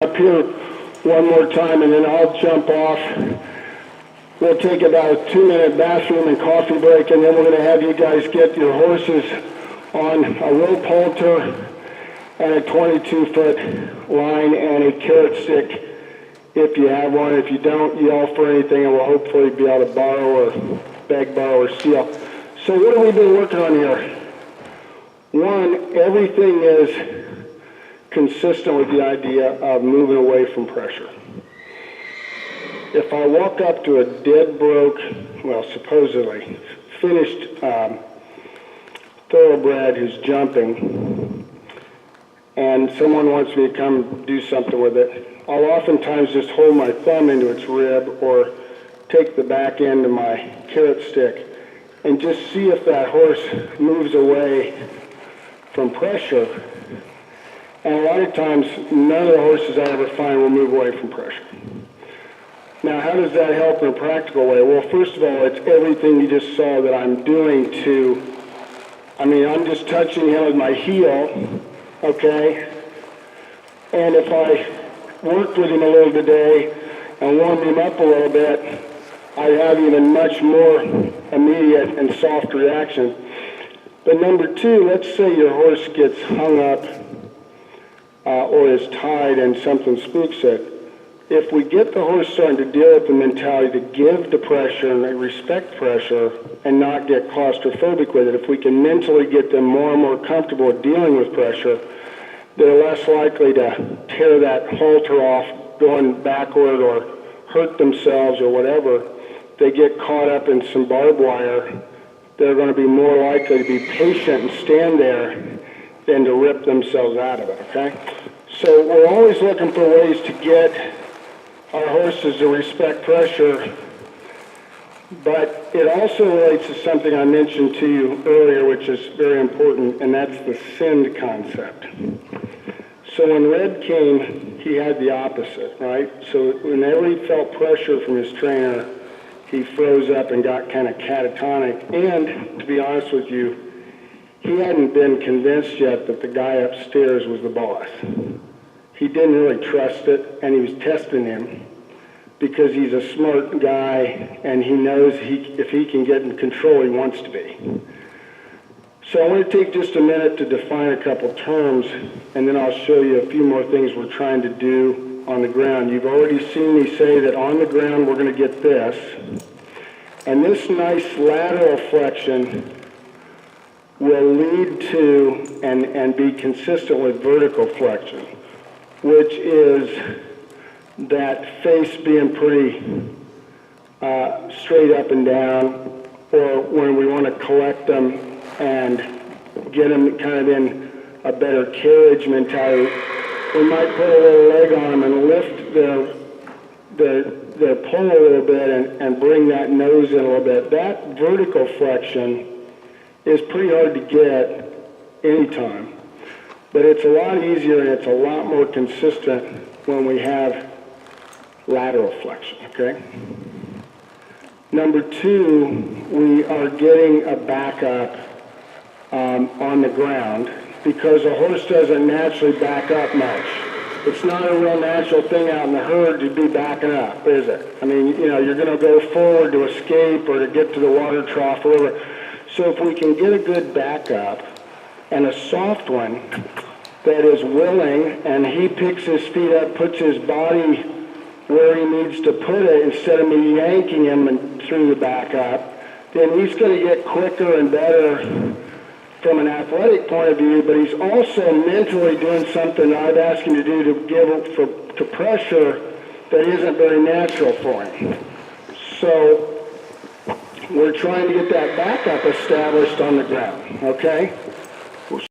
Up here one more time and then I'll jump off. We'll take about a 2-minute bathroom and coffee break, and then we're going to have you guys get your horses on a rope halter and a 22-foot line and a carrot stick if you have one. If you don't, yell for anything and we'll hopefully be able to borrow or beg, borrow, or steal. So what have we been working on here? One, everything is consistent with the idea of moving away from pressure. If I walk up to a dead broke, well, supposedly finished thoroughbred who's jumping, and someone wants me to come do something with it, I'll oftentimes just hold my thumb into its rib or take the back end of my carrot stick and just see if that horse moves away from pressure. And a lot of times, none of the horses I ever find will move away from pressure. Now, how does that help in a practical way? Well, first of all, it's everything you just saw that I'm doing to, I'm just touching him with my heel, okay? And if I worked with him a little today and warmed him up a little bit, I'd have even much more immediate and soft reaction. But number two, let's say your horse gets hung up or is tied and something spooks it. If we get the horse starting to deal with the mentality to give the pressure and respect pressure and not get claustrophobic with it, if we can mentally get them more and more comfortable with dealing with pressure, they're less likely to tear that halter off going backward or hurt themselves or whatever. If they get caught up in some barbed wire, they're going to be more likely to be patient and stand there than to rip themselves out of it, okay? So we're always looking for ways to get our horses to respect pressure, but it also relates to something I mentioned to you earlier, which is very important, and that's the send concept. So when Red came, he had the opposite, right? So whenever he felt pressure from his trainer, he froze up and got kind of catatonic, and to be honest with you, he hadn't been convinced yet that the guy upstairs was the boss. He didn't really trust it, and he was testing him because he's a smart guy, and he knows if he can get in control, he wants to be. So I want to take just a minute to define a couple terms, and then I'll show you a few more things we're trying to do on the ground. You've already seen me say that on the ground we're going to get this, and this nice lateral flexion will lead to and be consistent with vertical flexion, which is that face being pretty straight up and down, or when we want to collect them and get them kind of in a better carriage mentality, we might put a little leg on them and lift their pull a little bit and bring that nose in a little bit. That vertical flexion is pretty hard to get anytime, but it's a lot easier and it's a lot more consistent when we have lateral flexion, okay? Number two, we are getting a backup on the ground because a horse doesn't naturally back up much. It's not a real natural thing out in the herd to be backing up, is it? You're going to go forward to escape or to get to the water trough or whatever. So if we can get a good backup and a soft one that is willing, and he picks his feet up, puts his body where he needs to put it instead of me yanking him through the backup, then he's going to get quicker and better from an athletic point of view, but he's also mentally doing something I've asked him to do to give to pressure that isn't very natural for him. So we're trying to get that backup established on the ground, okay?